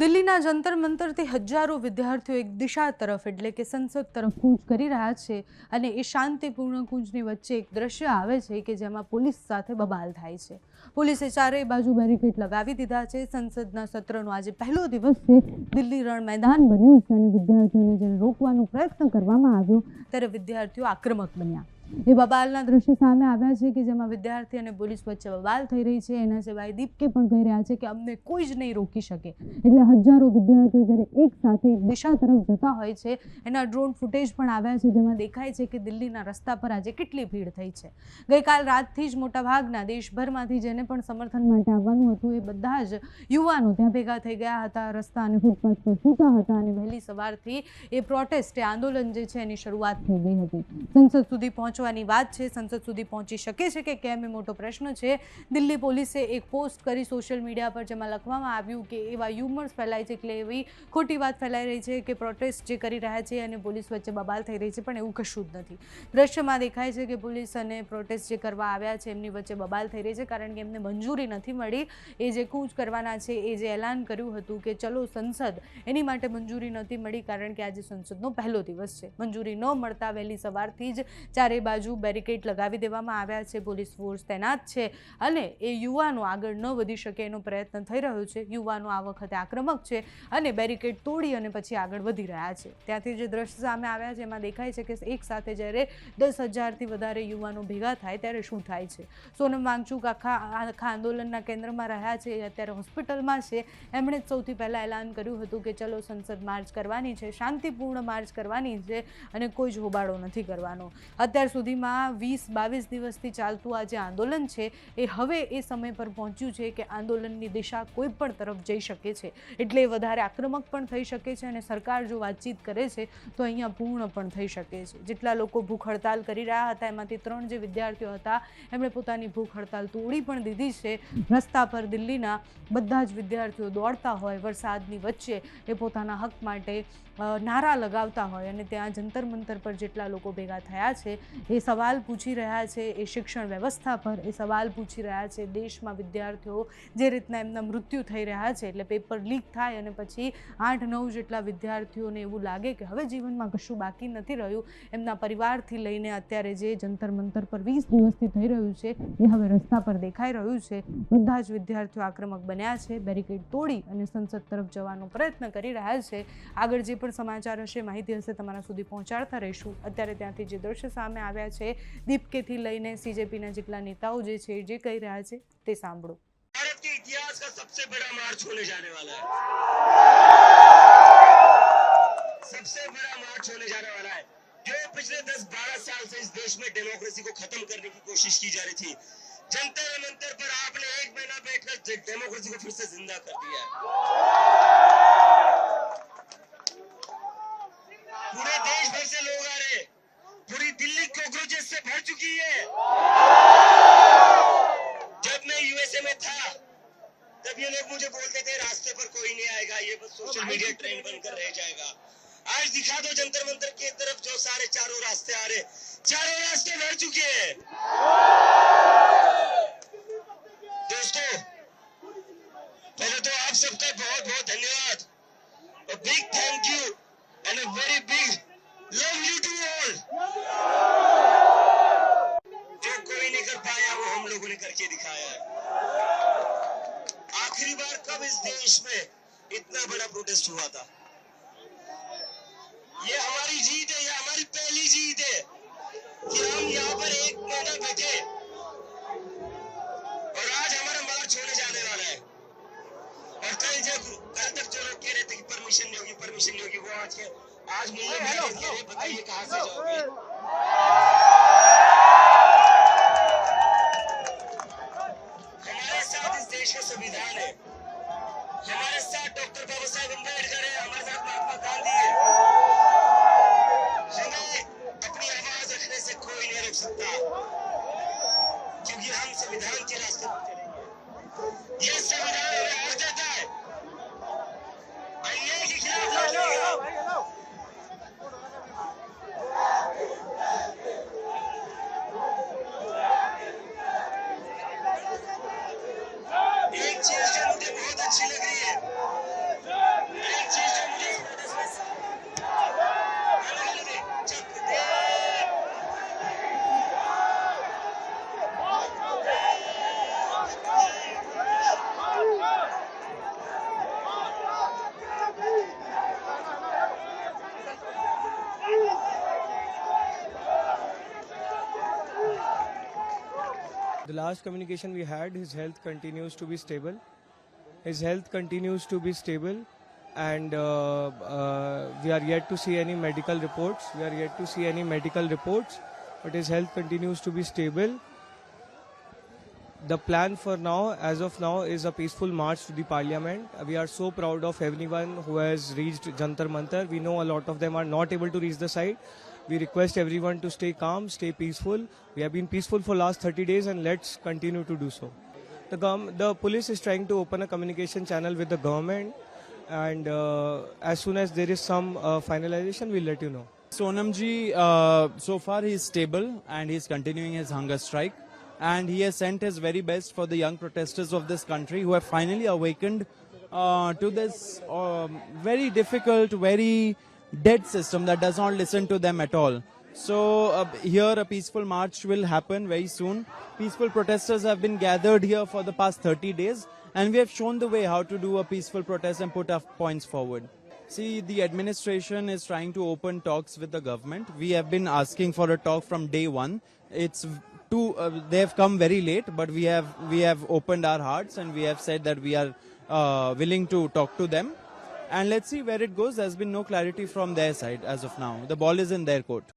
દિલ્હીના જંતર મંતરથી હજારો વિદ્યાર્થીઓ એક દિશા તરફ એટલે કે સંસદ તરફ કૂચ કરી રહ્યા છે અને એ શાંતિપૂર્ણ કૂચની વચ્ચે એક દ્રશ્ય આવે છે કે જેમાં પોલીસ સાથે બબાલ થાય છે। પોલીસે ચારેય બાજુ બેરિકેડ લગાવી દીધા છે। સંસદના સત્રનો આજે પહેલો દિવસ છે। દિલ્હી રણ મેદાન બન્યું છે અને વિદ્યાર્થીઓને જ્યારે રોકવાનો પ્રયત્ન કરવામાં આવ્યો ત્યારે વિદ્યાર્થીઓ આક્રમક બન્યા। એ બબાલના દ્રશ્ય સામે આવ્યા છે કે જેમાં વિદ્યાર્થી અને પોલીસ વચ્ચે બબાલ થઈ રહી છે। એના સિવાય દીપકે પણ કહી રહ્યા છે કે અમને કોઈ જ નહીં રોકી શકે। એટલે હજારો વિદ્યાર્થીઓ જ્યારે એક સાથે એક દિશા તરફ જતા હોય છે એના ડ્રોન ફૂટેજ પણ આવ્યા છે જેમાં દેખાય છે કે દિલ્હીના રસ્તા પર આજે કેટલી ભીડ થઈ છે। ગઈકાલ રાતથી જ મોટાભાગના દેશભરમાંથી જેને પણ સમર્થન માટે આવવાનું હતું એ બધા જ યુવાનો ત્યાં ભેગા થઈ ગયા હતા। રસ્તા અને ફૂટપાથ પર સૂતા હતા અને વહેલી સવારથી એ પ્રોટેસ્ટ એ આંદોલન જે છે એની શરૂઆત થઈ ગઈ હતી। સંસદ સુધી પહોંચવાની વાત છે। સંસદ સુધી પહોંચી શકે છે કે કેમ એ મોટો પ્રશ્ન છે। દિલ્હી પોલીસે એક પોસ્ટ કરી સોશિયલ મીડિયા પર જેમાં લખવામાં આવ્યું કે એવા યુમર્સ ફેલાય છે એટલે એવી ખોટી વાત ફેલાઈ રહી છે કે પ્રોટેસ્ટ જે કરી રહ્યા છે અને પોલીસ વચ્ચે બબાલ થઈ રહી છે પણ એવું કશું જ નથી। દ્રશ્યમાં દેખાય છે કે પોલીસ અને પ્રોટેસ્ટ જે કરવા આવ્યા છે એમની વચ્ચે બબાલ થઈ રહી છે કારણ કે એમને મંજૂરી નથી મળી। એ જે કૂચ કરવાના છે એ જે એલાન કર્યું હતું કે ચલો સંસદ એની માટે મંજૂરી નથી મળી કારણ કે આજે સંસદનો પહેલો દિવસ છે। મંજૂરી ન મળતા વહેલી સવારથી જ ચારે બાજુ બેરિકેડ લગાવી દેવામાં આવ્યા છે। પોલીસ ફોર્સ તૈનાત છે અને એ યુવાનો આગળ ન વધી શકે એનો પ્રયત્ન થઈ રહ્યો છે। યુવાનો આ વખતે આક્રમક છે અને બેરિકેડ તોડી અને પછી આગળ વધી રહ્યા છે। ત્યાંથી જે દ્રશ્ય સામે આવ્યા છે એમાં દેખાય છે કે એક સાથે જ્યારે 10,000થી વધારે યુવાનો ભેગા થાય ત્યારે શું થાય છે। સોનમ વાંગચુક આખા આંદોલનના કેન્દ્રમાં રહ્યા છે, અત્યારે હોસ્પિટલમાં છે। એમણે જ સૌથી પહેલાં એલાન કર્યું હતું કે ચલો સંસદ માર્ચ કરવાની છે, શાંતિપૂર્ણ માર્ચ કરવાની છે અને કોઈ જ હોબાળો નથી કરવાનો। અત્યાર સુધીમાં 20-22 દિવસથી ચાલતું આ જે આંદોલન છે એ હવે એ સમય પર પહોંચ્યું છે કે આંદોલનની દિશા કોઈ પણ તરફ જઈ શકે છે એટલે વધારે આક્રમક પણ થઈ શકે છે અને સરકાર જો વાતચીત કરે છે તો અહીંયા પૂર્ણ પણ થઈ શકે છે। જેટલા લોકો ભૂખ હડતાલ કરી રહ્યા હતા એમાંથી 3 જે વિદ્યાર્થીઓ હતા એમણે પોતાની ભૂખ હડતાલ તોડી પણ દીધી છે। રસ્તા પર દિલ્હીના બધા જ વિદ્યાર્થીઓ દોડતા હોય વરસાદની વચ્ચે એ પોતાના હક માટે નારા લગાવતા હોય અને ત્યાં જંતર મંતર પર જેટલા લોકો ભેગા થયા છે એ સવાલ પૂછી રહ્યા છે એ શિક્ષણ વ્યવસ્થા પર, એ સવાલ પૂછી રહ્યા છે દેશમાં વિદ્યાર્થીઓ જે રીતના એમના મૃત્યુ થઈ રહ્યા છે એટલે પેપર લીક થાય અને પછી 8-9 જેટલા વિદ્યાર્થીઓને એવું લાગે કે હવે જીવનમાં કશું બાકી નથી રહ્યું। એમના પરિવારથી લઈને અત્યારે જે જંતર મંતર પર 20 દિવસથી થઈ રહ્યું છે એ હવે રસ્તા પર દેખાઈ રહ્યું છે। બધા જ વિદ્યાર્થીઓ આક્રમક બન્યા છે, બેરિકેડ તોડી અને સંસદ તરફ જવાનો પ્રયત્ન કરી રહ્યા છે। આગળ જે પણ સમાચાર હશે, માહિતી હશે તમારા સુધી પહોંચાડતા રહીશું। અત્યારે ત્યાંથી જે દ્રશ્ય સામે આવ્યા છે દીપકેથી લઈને સીજેપીના જેટલા નેતાઓ જે છે જે કહી રહ્યા છે તે સાંભળો। भारत के इतिहास का सबसे बड़ा मार्च होने जाने वाला है, सबसे बड़ा मार्च होने जाने वाला है। जो पिछले 10-12 साल से इस देश में डेमोक्रेसी को खत्म करने की कोशिश की जा रही थी, जंतर मंतर पर आपने 1 महीना बैठकर डेमोक्रेसी को फिर से जिंदा कर दिया है। पूरे देश भर से लोग आ रहे, पूरी दिल्ली कॉकरोचेस से भर चुकी है। जब मैं यूएसए में था तब ये लोग मुझे बोलते थे रास्ते पर कोई नहीं आएगा, ये बस सोशल मीडिया ट्रेंड बनकर रह जाएगा। आज दिखा दो जंतर मंतर की तरफ जो सारे चारों रास्ते आ रहे, चारों रास्ते भर चुके हैं। दोस्तों, पहले तो आप सबका बहुत बहुत धन्यवाद, a big thank you and a very big love you to all। जो कोई नहीं कर पाया वो हम लोगों ने करके दिखाया है। आखिरी बार कब इस देश में इतना बड़ा प्रोटेस्ट हुआ था? ये हमारी जीत है, ये हमारी पहली जीत है कि हम यहाँ पर 1 महीना बैठे और आज हमारा मार्च होने जाने वाला है। और कल तक जो लोग कह रहे थे कि परमिशन नहीं होगी, परमिशन नहीं होगी, वो आज मुझे कह रहे बताइए कहाँ से जाओगे। हमारे साथ इस देश का संविधान है, हमारे साथ डॉक्टर बाबा साहेब अम्बेडकर है, हमारे साथ महात्मा गांधी है। हमें अपनी आवाज रखने से कोई नहीं रोक सकता क्योंकि हम संविधान के रास्ते पर चलेंगे। ये संविधान हमें हक देता है, अन्याय के खिलाफ लड़ेगा। एक चीज last communication we had, his health continues to be stable. His health continues to be stable, and we are yet to see any medical reports. But his health continues to be stable. The plan for now, as of now, is a peaceful march to the parliament. We are so proud of everyone who has reached Jantar Mantar. We know a lot of them are not able to reach the site. We request everyone to stay calm, stay peaceful. We have been peaceful for last 30 days and let's continue to do so. The police is trying to open a communication channel with the government, and as soon as there is some finalization, we'll let you know. Sonamji, so far he is stable and he is continuing his hunger strike. And he has sent his very best for the young protesters of this country who have finally awakened to this very difficult, very dead system that does not listen to them at all. So here a peaceful march will happen very soon. Peaceful protesters have been gathered here for the past 30 days and we have shown the way how to do a peaceful protest and put our points forward. See, the administration is trying to open talks with the government. We have been asking for a talk from day one. They have come very late, but we have opened our hearts and we have said that we are willing to talk to them. And let's see where it goes. There's been no clarity from their side as of now. The ball is in their court.